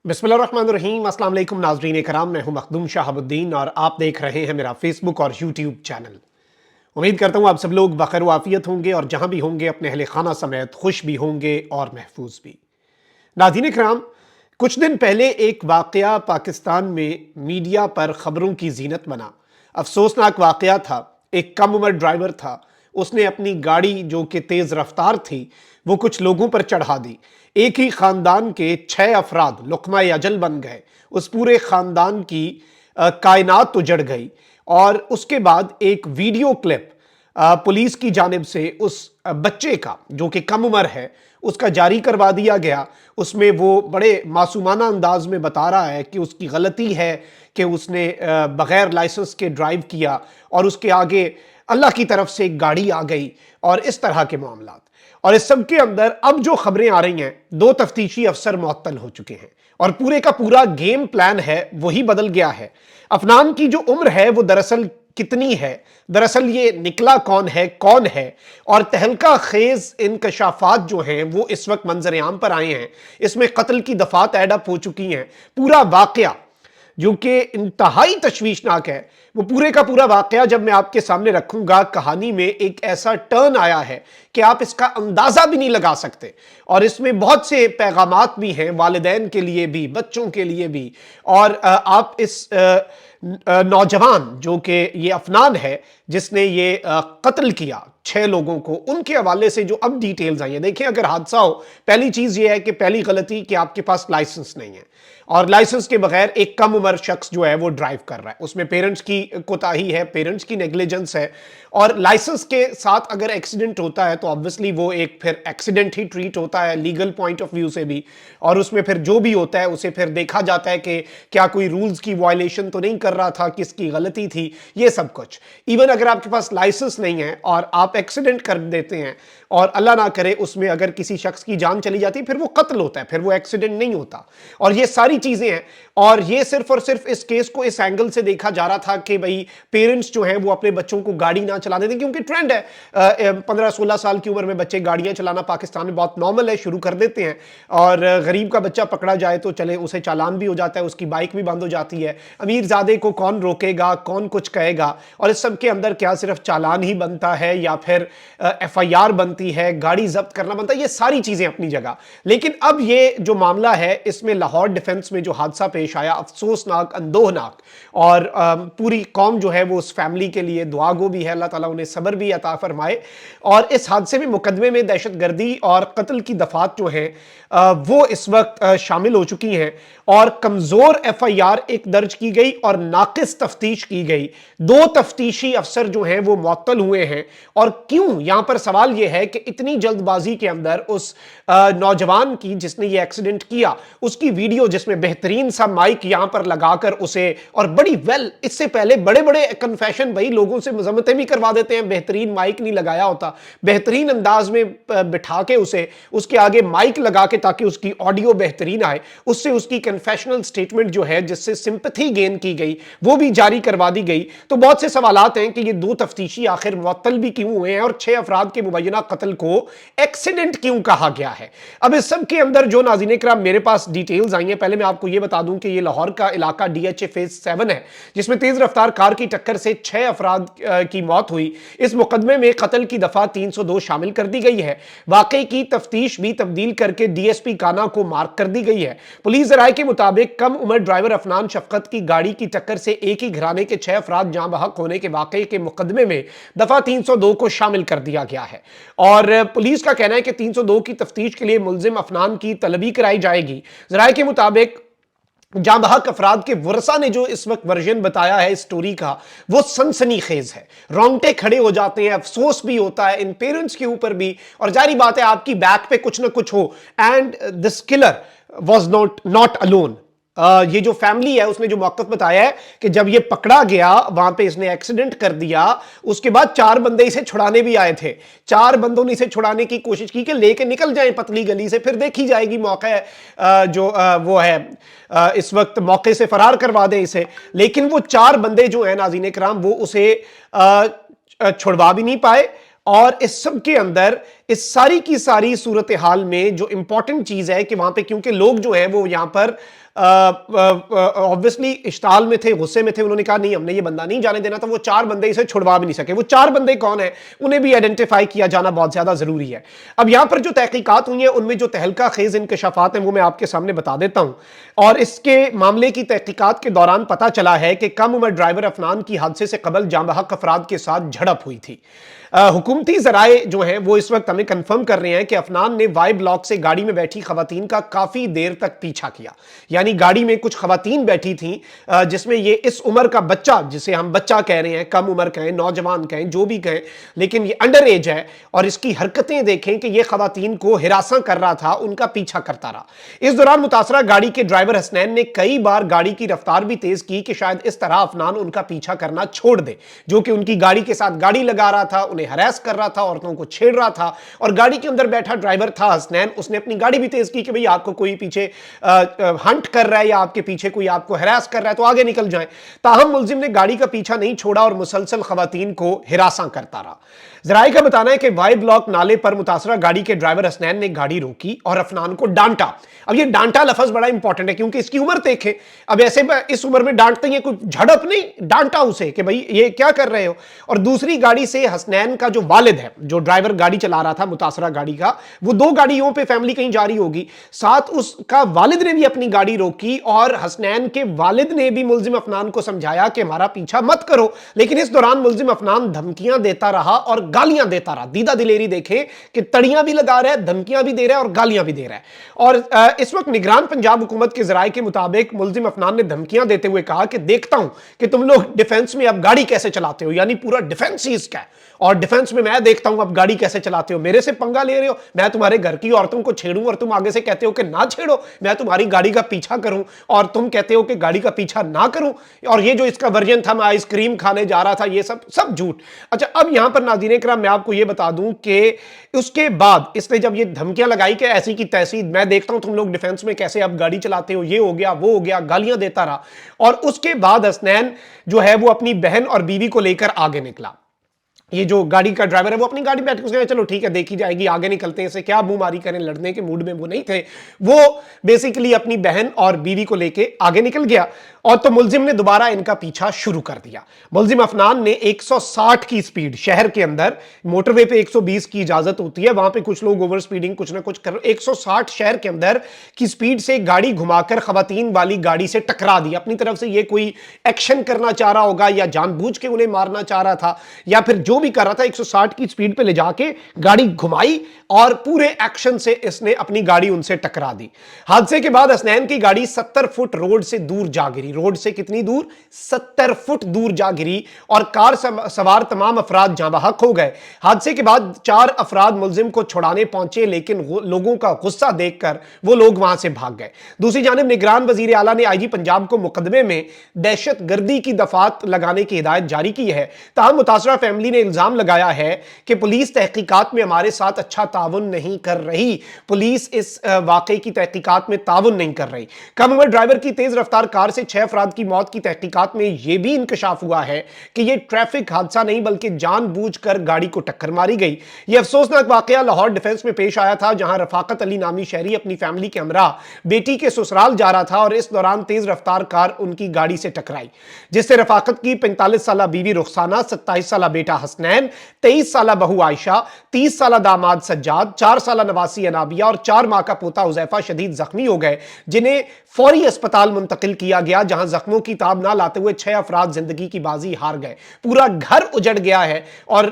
बिस्मिल्लाहिर्रहमानिर्रहीम। अस्सलाम वालेकुम नाज़रीन कराम, मैं हूं मखदूम शहाबुद्दीन और आप देख रहे हैं मेरा फेसबुक और यूट्यूब चैनल। उम्मीद करता हूं आप सब लोग बखैर वाफियत होंगे और जहां भी होंगे अपने अहले खाना समेत खुश भी होंगे और महफूज भी। नाज़रीन कराम, कुछ दिन पहले एक वाकया पाकिस्तान में मीडिया पर खबरों की जीनत बना। अफसोसनाक वाकया था। एक कम उम्र ड्राइवर था, उसने अपनी गाड़ी जो कि तेज रफ्तार थी वो कुछ लोगों पर चढ़ा दी। एक ही खानदान के 6 अफराद लुक़मा अजल बन गए। उस पूरे खानदान की कायनात उजड़ गई। और उसके बाद एक वीडियो क्लिप पुलिस की जानिब से उस बच्चे का जो कि कम उम्र है उसका जारी करवा दिया गया। उसमें वो बड़े मासूमाना अंदाज में बता रहा है कि उसकी गलती है कि उसने बगैर लाइसेंस के ड्राइव किया और उसके आगे अल्लाह की तरफ से एक गाड़ी आ गई और इस तरह के मामलात। और इस सब के अंदर अब जो खबरें आ रही हैं, 2 तफ्तीशी अफसर मुअत्तल हो चुके हैं और पूरे का पूरा गेम प्लान है वही बदल गया है। अफनान की जो उम्र है वो दरअसल कितनी है, दरअसल ये निकला कौन है और तहलका खेज इंकशाफात जो हैं वो इस वक्त मंजर आम पर आए हैं। इसमें कत्ल की दफात ऐड अप हो चुकी हैं। पूरा वाकया जो कि इंतहाई तशवीशनाक है, वो पूरे का पूरा वाकया जब मैं आपके सामने रखूंगा, कहानी में एक ऐसा टर्न आया है कि आप इसका अंदाजा भी नहीं लगा सकते। और इसमें बहुत से पैगामात भी हैं वालिदैन के लिए भी, बच्चों के लिए भी। और आप इस नौजवान जो कि ये अफनान है जिसने ये कत्ल किया 6 लोगों को, उनके हवाले से जो अब डिटेल्स आई हैं। देखिए, अगर हादसा हो, पहली चीज ये है कि पहली गलती कि आपके पास लाइसेंस नहीं है और लाइसेंस के बगैर एक कम उम्र शख्स जो है वो ड्राइव कर रहा है। उसमें पेरेंट्स की कोताही है, पेरेंट्स की नेग्लिजेंस है। और लाइसेंस के साथ अगर एक्सीडेंट होता है तो ऑब्वियसली वो एक फिर एक्सीडेंट ही ट्रीट होता है लीगल पॉइंट ऑफ व्यू से भी। और उसमें फिर जो भी होता है उसे फिर देखा जाता है कि क्या कोई रूल्स की वायलेशन तो नहीं कर रहा था, किसकी गलती थी, ये सब कुछ। इवन अगर आपके पास लाइसेंस नहीं है और आप एक्सीडेंट कर देते हैं और अल्लाह ना करे उसमें अगर किसी शख्स की जान चली जाती है, फिर वो कत्ल होता है, फिर वो एक्सीडेंट नहीं होता। और ये सारी चीजें हैं। और ये सिर्फ और सिर्फ इस केस को इस एंगल से देखा जा रहा था कि भाई पेरेंट्स जो हैं वो अपने बच्चों को गाड़ी ना चलाने दें, क्योंकि ट्रेंड है 15-16 साल की उम्र में बच्चे गाड़ियां चलाना पाकिस्तान में बहुत नॉर्मल है, शुरू कर देते हैं। और गरीब का बच्चा पकड़ा जाए तो चले, उसे चालान भी हो जाता है, उसकी बाइक भी बंद हो जाती है। अमीरजादे को कौन रोकेगा, कौन कुछ कहेगा। और इस सब के अंदर क्या सिर्फ चालान ही बनता है या फिर FIR बनती है, गाड़ी जब्त करना बनता है, ये सारी चीजें अपनी जगह। लेकिन अब ये जो मामला है इसमें लाहौर डिफेंस में जो हादसा पेश आया, अफसोसनाक, अंदोहनाक। और पूरी कौम जो है वो उस फैमिली के लिए दुआ गो भी है, अल्लाह ताला उन्हें सब्र भी अता फरमाए। और इस हादसे में मुकदमे में दहशतगर्दी और कत्ल की दफात जो है वो इस वक्त शामिल हो चुकी हैं। और कमजोर FIR एक दर्ज की गई और नाकिस तफ्तीश की गई। 2 तफ्तीशी अफसर जो हैं वो मुअत्तल हुए हैं। और क्यों, यहां पर सवाल यह है कि इतनी जल्दबाजी के अंदर उस नौजवान की जिसने ये एक्सीडेंट किया, उसकी वीडियो जिसमें बेहतरीन सा माइक यहां पर लगाकर उसे, और बड़ी इससे पहले बड़े बड़े कन्फेशन भाई लोगों से मजम्मतें भी करवा देते हैं, बेहतरीन माइक नहीं लगाया होता, बेहतरीन अंदाज में बिठा के उसे उसके आगे माइक लगा के ताकि उसकी ऑडियो बेहतरीन आए, उससे उसकी कन्फेशनल स्टेटमेंट जो है जिससे सिंपैथी गेन की गई वो भी जारी करवा दी गई। तो बहुत से सवालात हैं कि ये 2 तफ्तीशी आखिर मुअत्तल भी क्यों हुए हैं और 6 अफराद के मुबैना कत्ल को एक्सीडेंट क्यों कहा गया है। अब इस सब के अंदर जो नाज़रीन इकराम मेरे पास डिटेल्स आई हैं, पहले मैं आपको ये बता दूं कि ये लाहौर का इलाका DHA फेज 7 है जिसमें तेज रफ्तार कार की टक्कर से 6 अफराद की मौत हुई। इस मुकदमे में कत्ल की दफा 302 शामिल कर दी गई है। वाकई की तफ्तीश भी तब्दील करके DSP काना को मार्क कर दी गई है। पुलिस राय के मुताबिक कम उम्र ड्राइवर अफनान शफकत की गाड़ी की टक्कर से एक ही घराने के 6 अफराद जाँ बहक होने के वाकई के मुकदमे में दफा 302 को शामिल कर दिया गया है। और पुलिस का कहना है कि 302 की तफ्तीश के लिए मुलजिम अफनान की तलबी कराई जाएगी। जराये के मुताबिक जाँ बहक अफराद के वरसा ने जो इस वक्त वर्जन बताया है इस स्टोरी का, वो सनसनीखेज है। रोंगटे खड़े हो जाते हैं, अफसोस भी होता है इन पेरेंट्स के ऊपर भी। और जारी बात है आपकी बैक पे कुछ ना कुछ हो। And this killer was not alone. ये जो फैमिली है उसने जो मौक़िफ़ बताया है कि जब ये पकड़ा गया वहां पे इसने एक्सीडेंट कर दिया, उसके बाद 4 बंदे इसे छुड़ाने भी आए थे। 4 बंदों ने इसे छुड़ाने की कोशिश की कि लेके निकल जाएं पतली गली से, फिर देखी जाएगी मौका जो वो है इस वक्त मौके से फरार करवा दें इसे। लेकिन वो 4 बंदे जो है नाज़रीन इकराम वो उसे छुड़वा भी नहीं पाए। और इस सब के अंदर इस सारी की सारी सूरत हाल में जो इंपॉर्टेंट चीज है कि वहां पे क्योंकि लोग जो है वो यहां पर ऑब्वियसली इश्ताल में थे, गुस्से में थे, उन्होंने कहा नहीं हमने ये बंदा नहीं जाने देना, तो वो 4 बंदे इसे छुड़वा भी नहीं सके। वो 4 बंदे कौन है, उन्हें भी आइडेंटिफाई किया जाना बहुत ज्यादा जरूरी है। अब यहां पर जो तहकीकात हुई है उनमें जो तहलका खेज इंकशाफात हैं वो मैं आपके सामने बता देता हूं। और इसके मामले की तहकीकात के दौरान पता चला है कि कम उम्र ड्राइवर अफनान की हादसे से कबल जांबहक अफराद के साथ झड़प हुई थी। हुकूमती जराए जो हैं वो इस वक्त हमें कंफर्म कर रहे हैं कि अफनान ने वाई ब्लॉक से गाड़ी में बैठी खवातीन का काफी देर तक पीछा किया। यानी गाड़ी में कुछ खवातीन बैठी थी, जिसमें ये इस उम्र का बच्चा, जिसे हम बच्चा कह रहे हैं, कम उम्र कहें, नौजवान कहें, जो भी कहें, लेकिन ये अंडर एज है। और इसकी हरकतें देखें कि ये खवातीन को हिरासा कर रहा था, उनका पीछा करता रहा। इस दौरान मुतासरा गाड़ी के ड्राइवर हसनैन ने कई बार गाड़ी की रफ्तार भी तेज की कि शायद इस तरह अफनान उनका पीछा करना छोड़ दे, जो कि उनकी गाड़ी के साथ गाड़ी लगा रहा था, हरास कर रहा था, औरतों को छेड़ रहा था। और गाड़ी के अंदर बैठा ड्राइवर था हसनैन, उसने अपनी गाड़ी भी तेज की कि भाई आपको कोई पीछे हंट कर रहा है या आपके पीछे कोई आपको हरास कर रहा है तो आगे निकल जाए। ताहम मुलजिम ने गाड़ी का पीछा नहीं छोड़ा और मुसलसल खवातीन को हिरासा करता रहा। जराये का बताना है कि वाई ब्लॉक नाले पर मुतासरा गाड़ी के ड्राइवर हसनैन ने गाड़ी रोकी और अफनान को डांटा। अब ये डांटा लफ्ज बड़ा इंपॉर्टेंट है क्योंकि इसकी उम्र देखें। अब ऐसे इस उम्र में डांटते हैं, कोई झड़प नहीं, डांटा उसे कि भाई ये क्या कर रहे हो। और दूसरी गाड़ी से हसनैन का जो वालिद है, जो ड्राइवर गाड़ी चला रहा था मुतासरा गाड़ी का, वो 2 गाड़ियों पे फैमिली कहीं जा रही होगी, साथ उसका वालिद ने भी अपनी गाड़ी रोकी और हसनैन के वालिद ने भी मुलजिम अफनान को समझाया कि हमारा पीछा मत करो। लेकिन इस दौरान मुलजिम अफनान धमकियां देता रहा और गालियां देता रहा। दीदा दिलेरी देखें कि तड़ियां भी लगा रहा है, धमकियां भी दे रहा है और गालियां भी दे रहा है। और इस वक्त निगरान पंजाब हुकूमत के जराये के मुताबिक मुलजिम अफनान ने धमकियां देते हुए कहा कि देखता हूं कि तुम लोग डिफेंस में अब गाड़ी कैसे चलाते हो, यानी पूरा डिफेंस ही इसका है। और डिफेंस में मैं देखता हूं अब गाड़ी कैसे चलाते हो, मेरे से पंगा ले रहे हो, मैं तुम्हारे घर की औरतों को छेड़ूं और तुम आगे से कहते हो कि ना छेड़ो, मैं तुम्हारी गाड़ी का पीछा करूं और तुम कहते हो कि गाड़ी का पीछा ना करूं। और ये जो इसका वर्जन था, मैं आइसक्रीम खाने जा रहा था, ये सब झूठ। अच्छा, अब यहां पर नाज़रीन इकराम मैं आपको ये बता दूं कि उसके बाद इसने जब ये धमकियां लगाई कि ऐसी की तैसी, मैं देखता हूं तुम लोग डिफेंस में कैसे अब गाड़ी चलाते हो, ये हो गया वो हो गया, गालियां देता रहा। और उसके बाद हसनैन जो है वो अपनी बहन और बीवी को लेकर आगे निकला। ये जो गाड़ी का ड्राइवर है वो अपनी गाड़ी में बैठ के उसने चलो ठीक है देखी जाएगी, आगे निकलते हैं, इसे क्या मुंह मारी करें, लड़ने के मूड में वो नहीं थे। वो बेसिकली अपनी बहन और बीवी को लेके आगे निकल गया और तो मुलजिम ने दोबारा इनका पीछा शुरू कर दिया। मुलजिम अफनान ने 160 की स्पीड, शहर के अंदर मोटरवे पे 120 की इजाजत होती है, वहां पे कुछ लोग ओवर स्पीडिंग कुछ ना कुछ कर, 160 शहर के अंदर की स्पीड से गाड़ी घुमाकर खवातीन वाली गाड़ी से टकरा दी। अपनी तरफ से ये कोई एक्शन करना चाह रहा होगा या जानबूझ के उन्हें मारना चाह रहा था या फिर जो भी कर रहा था, 160 की स्पीड पे ले जाके गाड़ी घुमाई और पूरे एक्शन से इसने अपनी गाड़ी उनसे टकरा दी। हादसे के बाद हसनैन की गाड़ी 70 फुट रोड से दूर जा गिरी। रोड से कितनी दूर? 70 फुट दूर जा गिरी और कार सवार तमाम अफराद जाँ बहक हो गए। हादसे के बाद 4 अफराद मुलजिम को छुड़ाने पहुंचे, लेकिन लोगों का गुस्सा देखकर वो लोग वहां से भाग गए। दूसरी जानिब निगरान वजीर आला ने आईजी पंजाब को मुकदमे में दहशत गर्दी की दफात लगाने की हिदायत जारी की है। ताहम मुतासरा फैमिली ने इल्जाम लगाया है कि पुलिस तहकीकात में हमारे साथ अच्छा ताउन नहीं कर रही, पुलिस इस वाकई की तहकीकात में ताउन नहीं कर रही। कम उम्र ड्राइवर की तेज रफ्तार कार से 6 अफराद की मौत की तहकीकात में यह भी इंकशाफ हुआ है कि यह ट्रैफिक हादसा नहीं बल्कि जानबूझकर गाड़ी को टक्कर मारी गई। यह अफसोसनाक वाकया लाहौर डिफेंस में पेश आया था, जहां रफाकत अली नामी शहरी अपनी फैमिली के हमरा बेटी के ससुराल जा रहा था और इस दौरान तेज रफ्तार कार उनकी गाड़ी से टकराई, जिससे रफाकत की 45 साल बीवी रुखसाना, 27 साल बेटा हसनैन, 23 साल बहू आयशा, 30 साल दामाद सज्जाद, 4 साल नवासी अनाबिया और 4 माह का पोता हुजैफा शदीद जख्मी हो गए, जिन्हें फौरी अस्पताल मुंतकिल किया गया, जहां जख्मों की ताब ना लाते हुए 6 अफराद जिंदगी की बाजी हार गए। पूरा घर उजड़ गया है और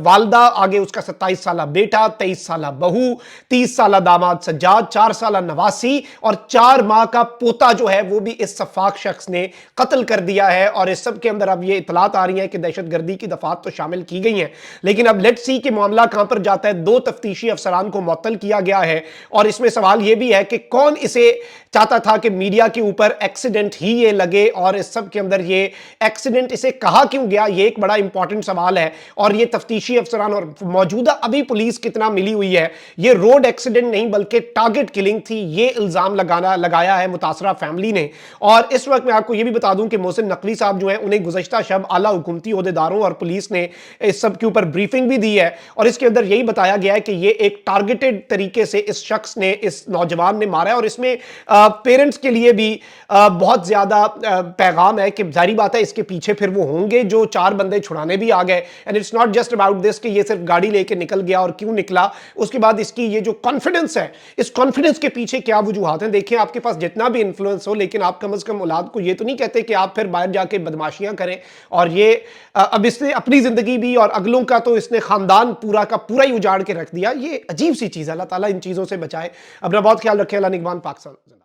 वालदा आगे उसका 27 साल बेटा, 23 साल बहू, 30 साल दामाद सज्जाद, 4 साल नवासी और 4 माह का पोता जो है वो भी इस सफाक शख्स ने कत्ल कर दिया है। और इस सब के अंदर अब ये इतलात आ रही है कि दहशतगर्दी की दफात तो शामिल की गई हैं, लेकिन अब लेट्स सी कि मामला कहां पर जाता है। 2 तफ्तीशी अफसरान को मुअत्तल किया गया है और इसमें सवाल यह भी है कि कौन इसे चाहता था कि मीडिया के ऊपर एक्सीडेंट ही ये लगे और इस सब के अंदर ये एक्सीडेंट इसे कहा क्यों गया, ये एक बड़ा इंपॉर्टेंट सवाल है। और ये तफ्तीशी अफसरान और मौजूदा अभी पुलिस कितना मिली हुई है, ये रोड एक्सीडेंट नहीं बल्कि टारगेट किलिंग थी, ये इल्जाम लगाया है मुतासरा फैमिली ने। और इस वक्त मैं आपको ये भी बता दूं कि मोहसिन नकवी साहब जो है उन्हें गुज़श्ता शब आला हुकूमती ओहदेदारों और पुलिस ने इस सब के ऊपर ब्रीफिंग भी दी है और इसके अंदर यही बताया गया है कि ये एक टारगेटेड तरीके से इस शख्स ने, इस नौजवान ने मारा है। और इसमें پیرنٹس کے لیے بھی بہت زیادہ پیغام ہے کہ ظاہری بات ہے اس کے پیچھے پھر وہ ہوں گے جو 4 بندے چھڑانے بھی آ گئے. And it's not just about this کہ یہ صرف گاڑی لے کے نکل گیا اور کیوں نکلا. اس کے بعد اس کی یہ جو کانفیڈنس ہے, اس کانفیڈنس کے پیچھے کیا وجوہات ہیں. دیکھیں آپ کے پاس جتنا بھی انفلوئنس ہو, لیکن آپ کم از کم اولاد کو یہ تو نہیں کہتے کہ آپ پھر باہر جا کے بدماشیاں کریں. اور یہ اب اس نے اپنی زندگی بھی اور اگلوں کا تو اس نے خاندان پورا کا پورا ہی اجاڑ کے رکھ دیا. یہ عجیب سی چیز ہے. اللہ تعالیٰ ان چیزوں سے بچائے. اپنا بہت خیال رکھیں. اللہ نگہبان. پاکستان.